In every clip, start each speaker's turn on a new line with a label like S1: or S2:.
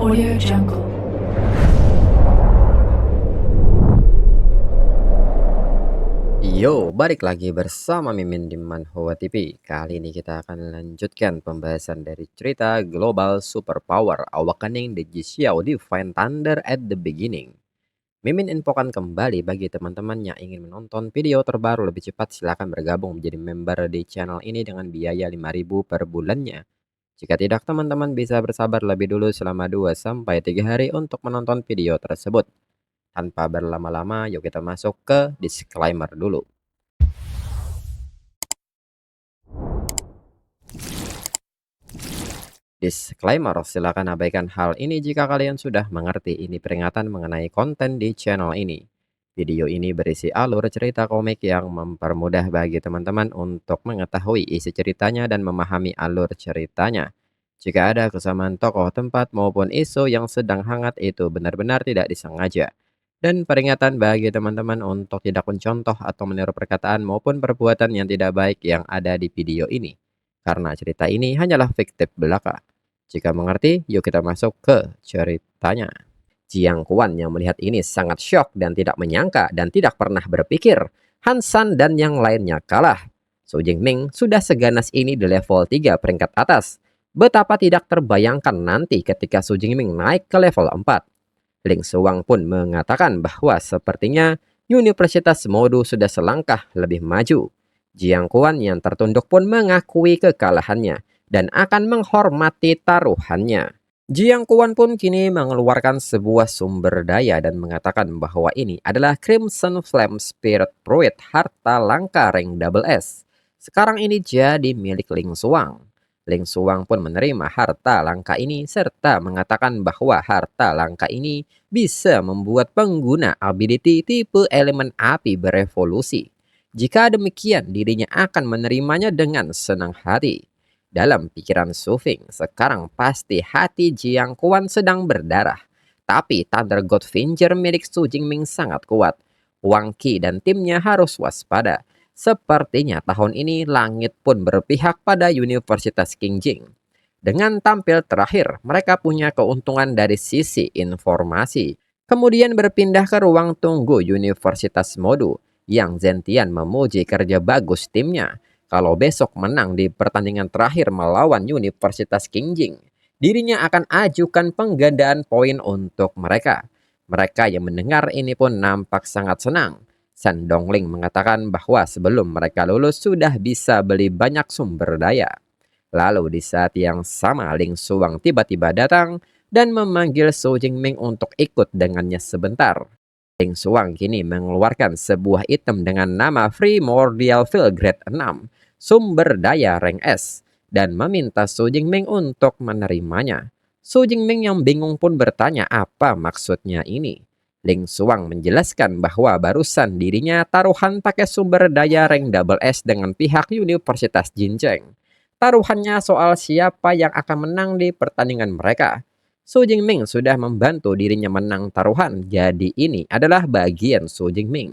S1: Audio Jungle.
S2: Yo, balik lagi bersama Mimin di Manhwa TV. Kali ini kita akan lanjutkan pembahasan dari cerita Global Superpower Awakening the Jixiao Divine Thunder at the Beginning. Mimin infokan kembali bagi teman-teman yang ingin menonton video terbaru lebih cepat, silahkan bergabung menjadi member di channel ini dengan biaya 5.000 per bulannya. Jika tidak, teman-teman bisa bersabar lebih dulu selama 2-3 hari untuk menonton video tersebut. Tanpa berlama-lama, yuk kita masuk ke disclaimer dulu. Disclaimer, silakan abaikan hal ini jika kalian sudah mengerti. Ini peringatan mengenai konten di channel ini. Video ini berisi alur cerita komik yang mempermudah bagi teman-teman untuk mengetahui isi ceritanya dan memahami alur ceritanya. Jika ada kesamaan tokoh, tempat, maupun isu yang sedang hangat, itu benar-benar tidak disengaja. Dan peringatan bagi teman-teman untuk tidak mencontoh atau meniru perkataan maupun perbuatan yang tidak baik yang ada di video ini. Karena cerita ini hanyalah fiktif belaka. Jika mengerti, yuk kita masuk ke ceritanya. Jiang Kuan yang melihat ini sangat syok dan tidak menyangka dan tidak pernah berpikir Han San dan yang lainnya kalah. Su Jingming sudah seganas ini di level 3 peringkat atas. Betapa tidak terbayangkan nanti ketika Su Jingming naik ke level 4. Ling Suwang pun mengatakan bahwa sepertinya Universitas Modu sudah selangkah lebih maju. Jiang Kuan yang tertunduk pun mengakui kekalahannya dan akan menghormati taruhannya. Jiang Kuan pun kini mengeluarkan sebuah sumber daya dan mengatakan bahwa ini adalah Crimson Flame Spirit Fruit harta langka rank double S. Sekarang ini jadi milik Ling Suwang. Ling Suwang pun menerima harta langka ini serta mengatakan bahwa harta langka ini bisa membuat pengguna ability tipe elemen api berevolusi. Jika demikian, dirinya akan menerimanya dengan senang hati. Dalam pikiran Su Fing, sekarang pasti hati Jiang Kuan sedang berdarah. Tapi Thunder God Finger milik Su Jingming sangat kuat. Wang Qi dan timnya harus waspada. Sepertinya tahun ini langit pun berpihak pada Universitas Qingjing. Dengan tampil terakhir, mereka punya keuntungan dari sisi informasi. Kemudian berpindah ke ruang tunggu Universitas Modu. Yang Zentian memuji kerja bagus timnya. Kalau besok menang di pertandingan terakhir melawan Universitas Qingjing, dirinya akan ajukan penggandaan poin untuk mereka. Mereka yang mendengar ini pun nampak sangat senang. San Dongling mengatakan bahwa sebelum mereka lulus sudah bisa beli banyak sumber daya. Lalu di saat yang sama Ling Suwang tiba-tiba datang dan memanggil Su Jingming untuk ikut dengannya sebentar. Ling Suwang kini mengeluarkan sebuah item dengan nama Primordial Field Grade 6, sumber daya rank S, dan meminta Su Jingming untuk menerimanya. Su Jingming yang bingung pun bertanya apa maksudnya ini. Ling Suwang menjelaskan bahwa barusan dirinya taruhan pakai sumber daya rank double S dengan pihak Universitas Jincheng. Taruhannya soal siapa yang akan menang di pertandingan mereka. Su Jingming sudah membantu dirinya menang taruhan, jadi ini adalah bagian Su Jingming.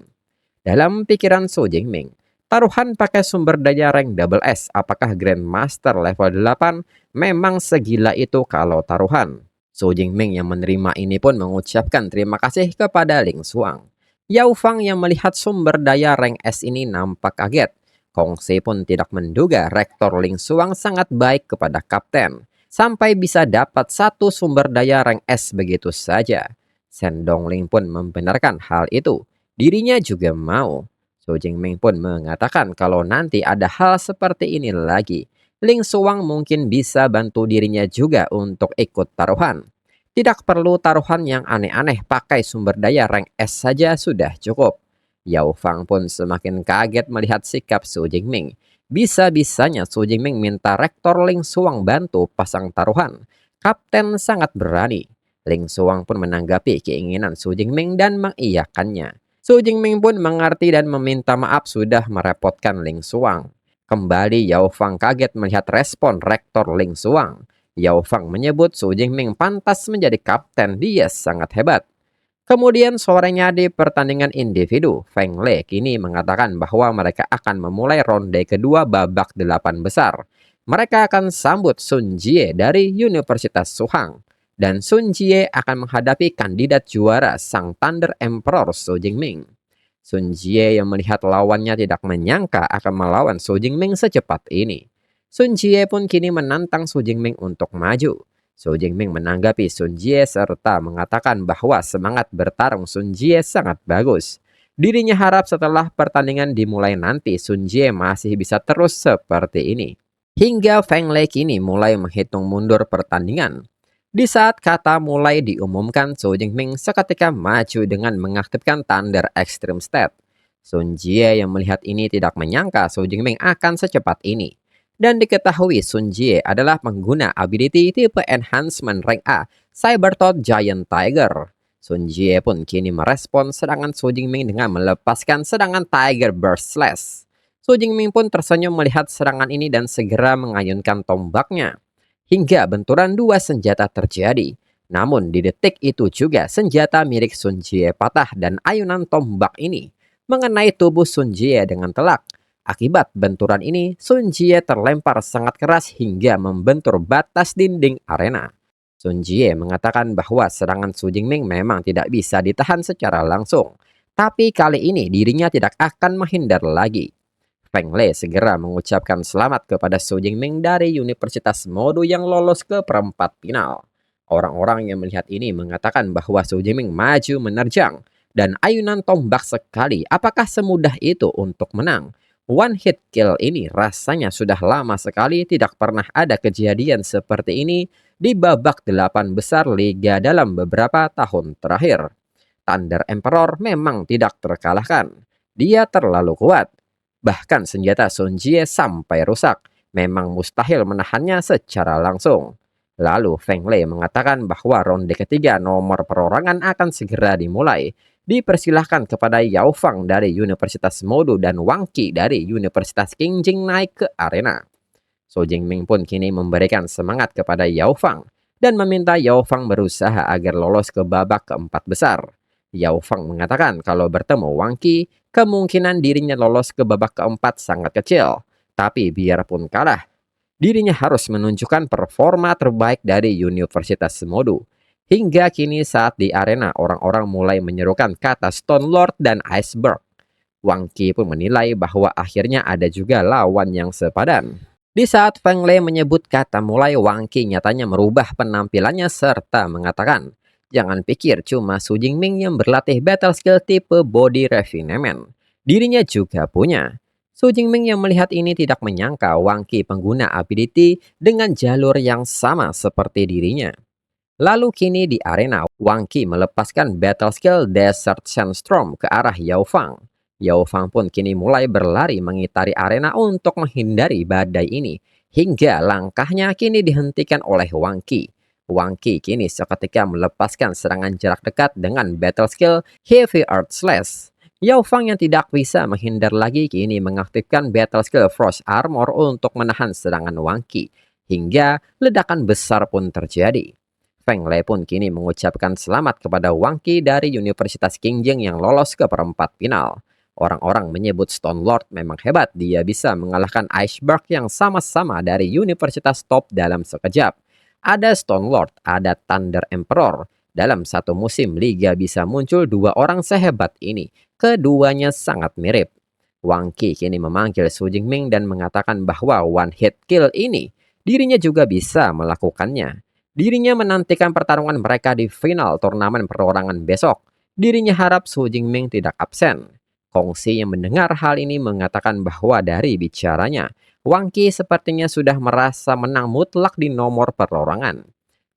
S2: Dalam pikiran Su Jingming, taruhan pakai sumber daya rank double S apakah Grandmaster level 8 memang segila itu kalau taruhan. Su Jingming yang menerima ini pun mengucapkan terima kasih kepada Ling Suwang. Yao Fang yang melihat sumber daya rank S ini nampak kaget. Kong Se pun tidak menduga Rektor Ling Suwang sangat baik kepada Kapten. Sampai bisa dapat satu sumber daya rank S begitu saja. Shen Dongling pun membenarkan hal itu. Dirinya juga mau. Su Jingming pun mengatakan kalau nanti ada hal seperti ini lagi, Ling Suwang mungkin bisa bantu dirinya juga untuk ikut taruhan. Tidak perlu taruhan yang aneh-aneh, pakai sumber daya rank S saja sudah cukup. Yao Fang pun semakin kaget melihat sikap Su Jingming. Bisa-bisanya Su Jingming minta Rektor Ling Suwang bantu pasang taruhan. Kapten sangat berani. Ling Suwang pun menanggapi keinginan Su Jingming dan mengiyakannya. Su Jingming pun mengerti dan meminta maaf sudah merepotkan Ling Suwang. Kembali Yao Fang kaget melihat respon Rektor Ling Suwang. Yao Fang menyebut Su Jingming pantas menjadi kapten, dia sangat hebat. Kemudian sorenya di pertandingan individu, Feng Le kini mengatakan bahwa mereka akan memulai ronde kedua babak 8 besar. Mereka akan sambut Sun Jie dari Universitas Suhang. Dan Sun Jie akan menghadapi kandidat juara sang Thunder Emperor Su Jingming. Sun Jie yang melihat lawannya tidak menyangka akan melawan Su Jingming secepat ini. Sun Jie pun kini menantang Su Jingming untuk maju. Su Jingming menanggapi Sun Jie serta mengatakan bahwa semangat bertarung Sun Jie sangat bagus. Dirinya harap setelah pertandingan dimulai nanti Sun Jie masih bisa terus seperti ini. Hingga Feng Lei kini mulai menghitung mundur pertandingan. Di saat kata mulai diumumkan, Su Jingming seketika maju dengan mengaktifkan Thunder Extreme State. Sun Jie yang melihat ini tidak menyangka Su Jingming akan secepat ini. Dan diketahui Sun Jie adalah pengguna ability tipe Enhancement Rank A, Cyberthought Giant Tiger. Sun Jie pun kini merespon serangan Su Jingming dengan melepaskan serangan Tiger Burst Slash. Su Jingming pun tersenyum melihat serangan ini dan segera mengayunkan tombaknya. Hingga benturan dua senjata terjadi. Namun di detik itu juga senjata milik Sun Jie patah dan ayunan tombak ini mengenai tubuh Sun Jie dengan telak. Akibat benturan ini, Sun Jie terlempar sangat keras hingga membentur batas dinding arena. Sun Jie mengatakan bahwa serangan Su Jingming memang tidak bisa ditahan secara langsung. Tapi kali ini dirinya tidak akan menghindar lagi. Feng Lei segera mengucapkan selamat kepada Su Jingming dari Universitas Modu yang lolos ke perempat final. Orang-orang yang melihat ini mengatakan bahwa Su Jingming maju menerjang dan ayunan tombak sekali. Apakah semudah itu untuk menang? One hit kill ini rasanya sudah lama sekali tidak pernah ada kejadian seperti ini di babak 8 besar liga dalam beberapa tahun terakhir. Thunder Emperor memang tidak terkalahkan. Dia terlalu kuat. Bahkan senjata Sun Jie sampai rusak. Memang mustahil menahannya secara langsung. Lalu Feng Lei mengatakan bahwa ronde ketiga nomor perorangan akan segera dimulai. Dipersilahkan kepada Yao Fang dari Universitas Modu dan Wang Qi dari Universitas Qingjing naik ke arena. Su Jingming pun kini memberikan semangat kepada Yao Fang dan meminta Yao Fang berusaha agar lolos ke babak keempat besar. Yao Fang mengatakan kalau bertemu Wang Qi, kemungkinan dirinya lolos ke babak keempat sangat kecil. Tapi biarpun kalah, dirinya harus menunjukkan performa terbaik dari Universitas Modu. Hingga kini saat di arena orang-orang mulai menyerukan kata Stone Lord dan Iceberg. Wang Qi pun menilai bahwa akhirnya ada juga lawan yang sepadan. Di saat Feng Lei menyebut kata mulai, Wang Qi nyatanya merubah penampilannya serta mengatakan, jangan pikir cuma Su Jingming yang berlatih battle skill tipe body refinement. Dirinya juga punya. Su Jingming yang melihat ini tidak menyangka Wang Qi pengguna ability dengan jalur yang sama seperti dirinya. Lalu kini di arena, Wang Qi melepaskan battle skill Desert Sandstorm ke arah Yao Fang. Yao Fang pun kini mulai berlari mengitari arena untuk menghindari badai ini. Hingga langkahnya kini dihentikan oleh Wang Qi. Wang Qi kini seketika melepaskan serangan jarak dekat dengan battle skill Heavy Earth Slash. Yao Fang yang tidak bisa menghindar lagi kini mengaktifkan battle skill Frost Armor untuk menahan serangan Wang Qi. Hingga ledakan besar pun terjadi. Feng Lei pun kini mengucapkan selamat kepada Wang Qi dari Universitas Qingjing yang lolos ke perempat final. Orang-orang menyebut Stone Lord memang hebat, dia bisa mengalahkan Iceberg yang sama-sama dari universitas top dalam sekejap. Ada Stone Lord, ada Thunder Emperor. Dalam satu musim liga bisa muncul dua orang sehebat ini. Keduanya sangat mirip. Wang Qi kini memanggil Su Jingming dan mengatakan bahwa one hit kill ini dirinya juga bisa melakukannya. Dirinya menantikan pertarungan mereka di final turnamen perorangan besok. Dirinya harap Su Jingming tidak absen. Kongsi yang mendengar hal ini mengatakan bahwa dari bicaranya, Wang Qi sepertinya sudah merasa menang mutlak di nomor perorangan.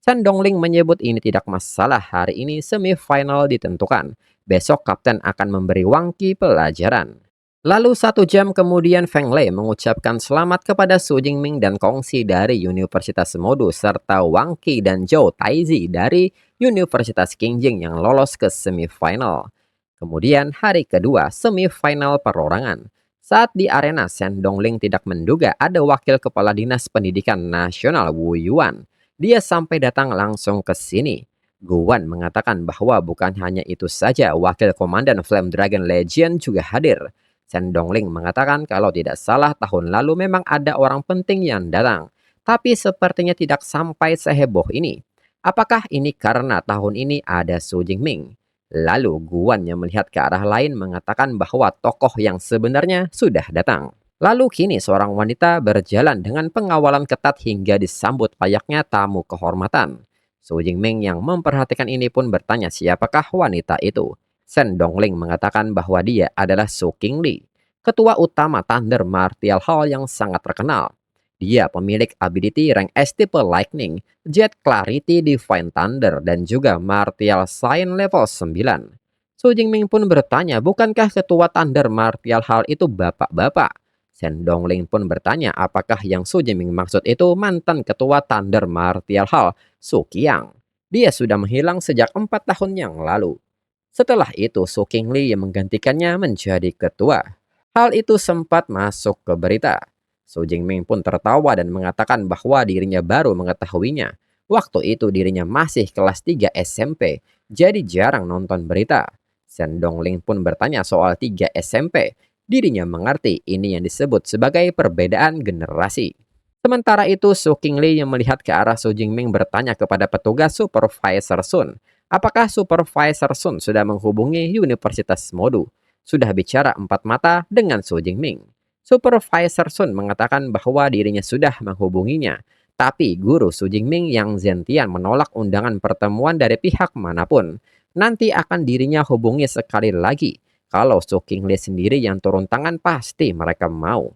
S2: Chen Dongling menyebut ini tidak masalah, hari ini semifinal ditentukan. Besok kapten akan memberi Wang Qi pelajaran. Lalu 1 jam kemudian Feng Lei mengucapkan selamat kepada Su Jingming dan Kongsi dari Universitas Modu serta Wang Qi dan Zhou Taizi dari Universitas Qingjing yang lolos ke semifinal. Kemudian hari kedua semifinal perorangan. Saat di arena, Shen Dongling tidak menduga ada wakil kepala dinas pendidikan nasional Wu Yuan. Dia sampai datang langsung ke sini. Guan mengatakan bahwa bukan hanya itu saja, wakil komandan Flame Dragon Legion juga hadir. Shen Dongling mengatakan kalau tidak salah tahun lalu memang ada orang penting yang datang. Tapi sepertinya tidak sampai seheboh ini. Apakah ini karena tahun ini ada Su Jingming? Lalu Guan yang melihat ke arah lain mengatakan bahwa tokoh yang sebenarnya sudah datang. Lalu kini seorang wanita berjalan dengan pengawalan ketat hingga disambut layaknya tamu kehormatan. Su Jingming yang memperhatikan ini pun bertanya siapakah wanita itu. Shen Dongling mengatakan bahwa dia adalah Su Qingli, ketua utama Thunder Martial Hall yang sangat terkenal. Dia pemilik ability rank Steeple Lightning, Jet Clarity Divine Thunder, dan juga Martial Sign level 9. Su Jingming pun bertanya, bukankah ketua Thunder Martial Hall itu bapak-bapak? Shen Dongling pun bertanya apakah yang Su Jingming maksud itu mantan ketua Thunder Martial Hall, Su Qiang. Dia sudah menghilang sejak 4 tahun yang lalu. Setelah itu Su Qingli yang menggantikannya menjadi ketua. Hal itu sempat masuk ke berita. Su Jingming pun tertawa dan mengatakan bahwa dirinya baru mengetahuinya. Waktu itu dirinya masih kelas 3 SMP, jadi jarang nonton berita. Shen Dongling pun bertanya soal 3 SMP. Dirinya mengerti ini yang disebut sebagai perbedaan generasi. Sementara itu, Su Qingli yang melihat ke arah Su Jingming bertanya kepada petugas Supervisor Sun. Apakah Supervisor Sun sudah menghubungi Universitas Modu? Sudah bicara empat mata dengan Su Jingming. Supervisor Sun mengatakan bahwa dirinya sudah menghubunginya. Tapi guru Su Jingming yang Zentian menolak undangan pertemuan dari pihak manapun. Nanti akan dirinya hubungi sekali lagi. Kalau Su Qingli sendiri yang turun tangan pasti mereka mau.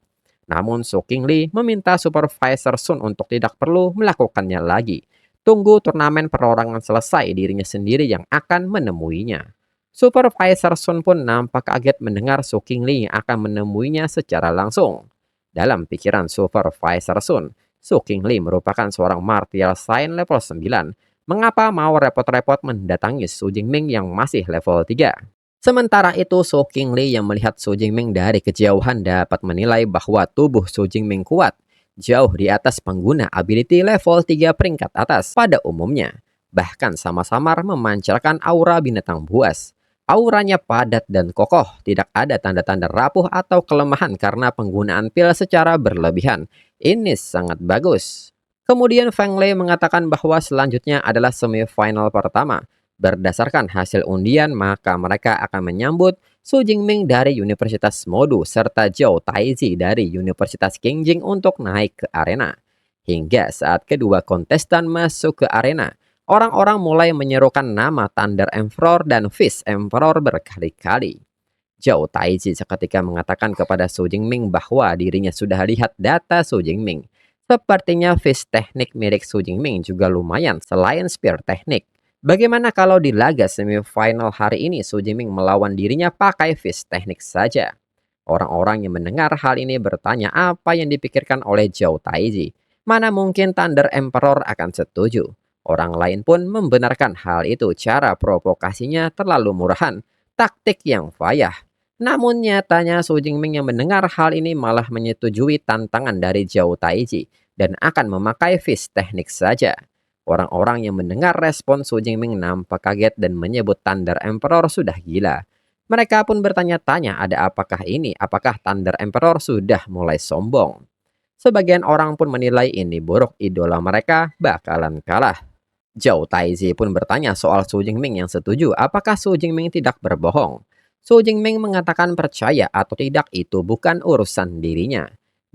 S2: Namun Su Qingli meminta Supervisor Sun untuk tidak perlu melakukannya lagi. Tunggu turnamen perorangan selesai dirinya sendiri yang akan menemuinya. Supervisor Sun pun nampak kaget mendengar Su Qingli yang akan menemuinya secara langsung. Dalam pikiran Supervisor Sun, Su Qingli merupakan seorang martial sign level 9. Mengapa mau repot-repot mendatangi Su Jingming yang masih level 3? Sementara itu, Su Qingli yang melihat Su Jingming dari kejauhan dapat menilai bahwa tubuh Su Jingming kuat, jauh di atas pengguna ability level 3 peringkat atas pada umumnya. Bahkan sama-samar memancarkan aura binatang buas. Auranya padat dan kokoh, tidak ada tanda-tanda rapuh atau kelemahan karena penggunaan pil secara berlebihan. Ini sangat bagus. Kemudian Feng Lei mengatakan bahwa selanjutnya adalah semifinal pertama. Berdasarkan hasil undian, maka mereka akan menyambut Su Jingming dari Universitas Modu serta Zhou Taizi dari Universitas Qingjing untuk naik ke arena. Hingga saat kedua kontestan masuk ke arena, orang-orang mulai menyerukan nama Thunder Emperor dan Fist Emperor berkali-kali. Zhou Taizi seketika mengatakan kepada Su Jingming bahwa dirinya sudah lihat data Su Jingming. Sepertinya Fist teknik milik Su Jingming juga lumayan selain Spear teknik. Bagaimana kalau di laga semifinal hari ini Su Jingming melawan dirinya pakai Fist teknik saja? Orang-orang yang mendengar hal ini bertanya apa yang dipikirkan oleh Zhou Taizi. Mana mungkin Thunder Emperor akan setuju? Orang lain pun membenarkan hal itu. Cara provokasinya terlalu murahan, taktik yang payah. Namun nyatanya Su Jingming yang mendengar hal ini malah menyetujui tantangan dari Zhou Taizi dan akan memakai Fist teknik saja. Orang-orang yang mendengar respon Su Jingming nampak kaget dan menyebut Thunder Emperor sudah gila. Mereka pun bertanya-tanya ada apakah ini, apakah Thunder Emperor sudah mulai sombong. Sebagian orang pun menilai ini buruk, idola mereka bakalan kalah. Zhou Taizi pun bertanya soal Su Jingming yang setuju apakah Su Jingming tidak berbohong. Su Jingming mengatakan percaya atau tidak itu bukan urusan dirinya.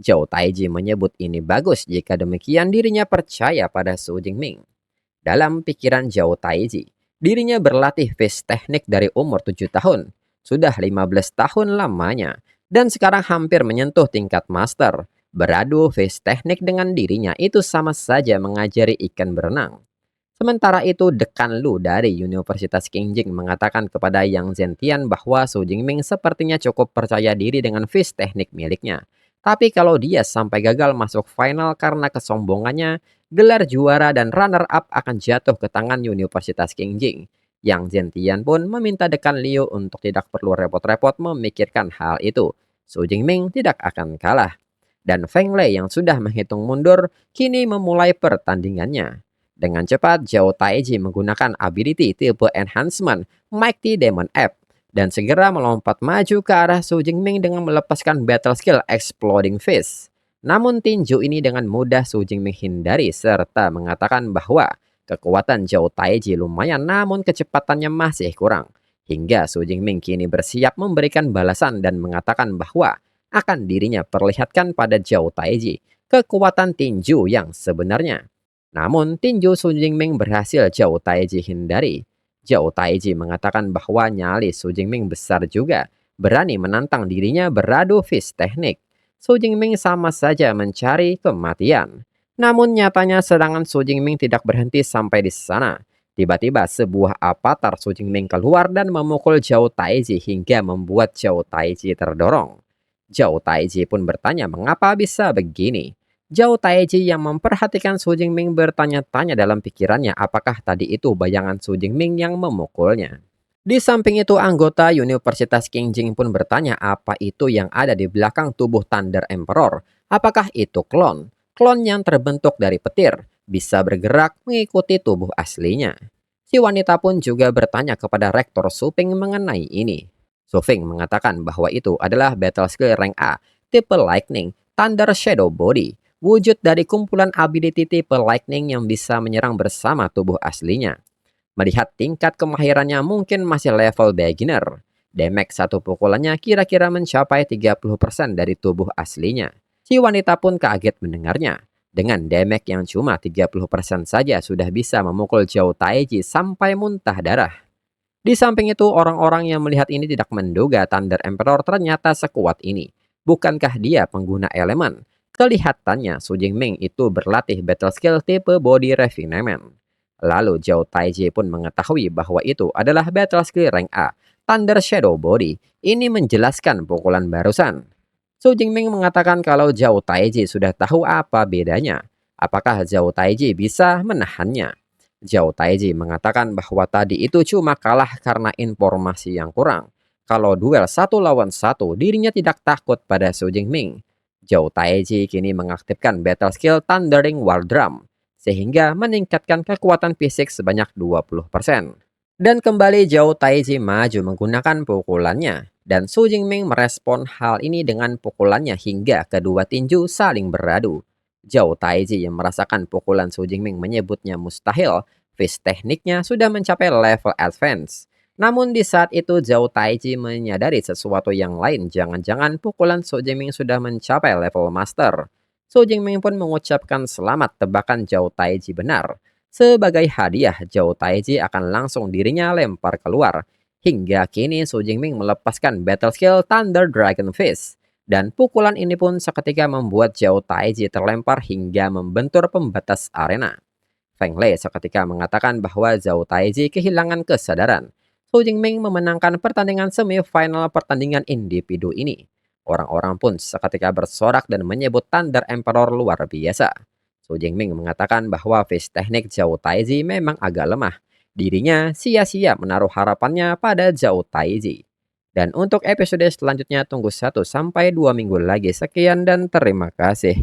S2: Zhou Taizi menyebut ini bagus jika demikian dirinya percaya pada Su Jingming. Dalam pikiran Zhou Taizi, dirinya berlatih Fist teknik dari umur 7 tahun. Sudah 15 tahun lamanya. Dan sekarang hampir menyentuh tingkat master. Beradu Fist teknik dengan dirinya itu sama saja mengajari ikan berenang. Sementara itu, Dekan Lu dari Universitas Qingjing mengatakan kepada Yang Zentian bahwa Su Jingming sepertinya cukup percaya diri dengan Fist teknik miliknya. Tapi kalau dia sampai gagal masuk final karena kesombongannya, gelar juara dan runner-up akan jatuh ke tangan Universitas Qingjing. Yang Zentian pun meminta Dekan Liu untuk tidak perlu repot-repot memikirkan hal itu. Su Jingming tidak akan kalah. Dan Feng Lei yang sudah menghitung mundur, kini memulai pertandingannya. Dengan cepat, Zhou Taizi menggunakan ability tipe enhancement Mighty Demon Ape dan segera melompat maju ke arah Su Jingming dengan melepaskan battle skill Exploding Fist. Namun tinju ini dengan mudah Su Jingming hindari serta mengatakan bahwa Kekuatan Zhou Taiji lumayan namun kecepatannya masih kurang. Hingga Su Jingming kini bersiap memberikan balasan dan mengatakan bahwa akan dirinya perlihatkan pada Zhou Taiji kekuatan tinju yang sebenarnya. Namun tinju Su Jingming berhasil Zhou Taiji hindari. Zhou Taiji mengatakan bahwa nyali Su Jingming besar juga, berani menantang dirinya beradu fist teknik. Su Jingming sama saja mencari kematian. Namun nyatanya serangan Su Jingming tidak berhenti sampai di sana. Tiba-tiba sebuah avatar Su Jingming keluar dan memukul Zhou Taiji hingga membuat Zhou Taiji terdorong. Zhou Taiji pun bertanya mengapa bisa begini. Zhou Taiji yang memperhatikan Su Jingming bertanya-tanya dalam pikirannya apakah tadi itu bayangan Su Jingming yang memukulnya. Di samping itu, anggota Universitas Qingjing pun bertanya apa itu yang ada di belakang tubuh Thunder Emperor. Apakah itu klon? Klon yang terbentuk dari petir, bisa bergerak mengikuti tubuh aslinya. Si wanita pun juga bertanya kepada Rektor Suping mengenai ini. Suping mengatakan bahwa itu adalah battle skill rank A, tipe Lightning, Thunder Shadow Body, wujud dari kumpulan ability tipe Lightning yang bisa menyerang bersama tubuh aslinya. Melihat tingkat kemahirannya mungkin masih level beginner. Damage satu pukulannya kira-kira mencapai 30% dari tubuh aslinya. Si wanita pun kaget mendengarnya. Dengan damage yang cuma 30% saja sudah bisa memukul Zhou Taiji sampai muntah darah. Di samping itu, orang-orang yang melihat ini tidak menduga Thunder Emperor ternyata sekuat ini. Bukankah dia pengguna elemen? Kelihatannya Su Jingming itu berlatih battle skill tipe body refinement. Lalu Zhou Taiji pun mengetahui bahwa itu adalah battle skill rank A, Thunder Shadow Body. Ini menjelaskan pukulan barusan. Su Jingming mengatakan kalau Zhou Taiji sudah tahu apa bedanya. Apakah Zhou Taiji bisa menahannya? Zhou Taiji mengatakan bahwa tadi itu cuma kalah karena informasi yang kurang. Kalau duel satu lawan satu, dirinya tidak takut pada Su Jingming. Zhou Taiji kini mengaktifkan battle skill Thundering War Drum sehingga meningkatkan kekuatan fisik sebanyak 20%. Dan kembali Zhou Taiji maju menggunakan pukulannya, dan Su Jingming merespon hal ini dengan pukulannya hingga kedua tinju saling beradu. Zhou Taiji yang merasakan pukulan Su Jingming menyebutnya mustahil, fist tekniknya sudah mencapai level advance. Namun di saat itu Zhou Taiji menyadari sesuatu yang lain, jangan-jangan pukulan Su Jingming sudah mencapai level master. Su Jingming pun mengucapkan selamat tebakan Zhou Taiji benar. Sebagai hadiah, Zhou Taiji akan langsung dirinya lempar keluar. Hingga kini Su Jingming melepaskan battle skill Thunder Dragon Fist. Dan pukulan ini pun seketika membuat Zhou Taiji terlempar hingga membentur pembatas arena. Feng Lei seketika mengatakan bahwa Zhou Taiji kehilangan kesadaran. Su Jingming memenangkan pertandingan semifinal pertandingan individu ini. Orang-orang pun seketika bersorak dan menyebut Thunder Emperor luar biasa. Su Jingming mengatakan bahwa face teknik Zhou Taiji memang agak lemah. Dirinya sia-sia menaruh harapannya pada Zhou Taiji. Dan untuk episode selanjutnya tunggu 1 sampai 2 minggu lagi. Sekian dan terima kasih.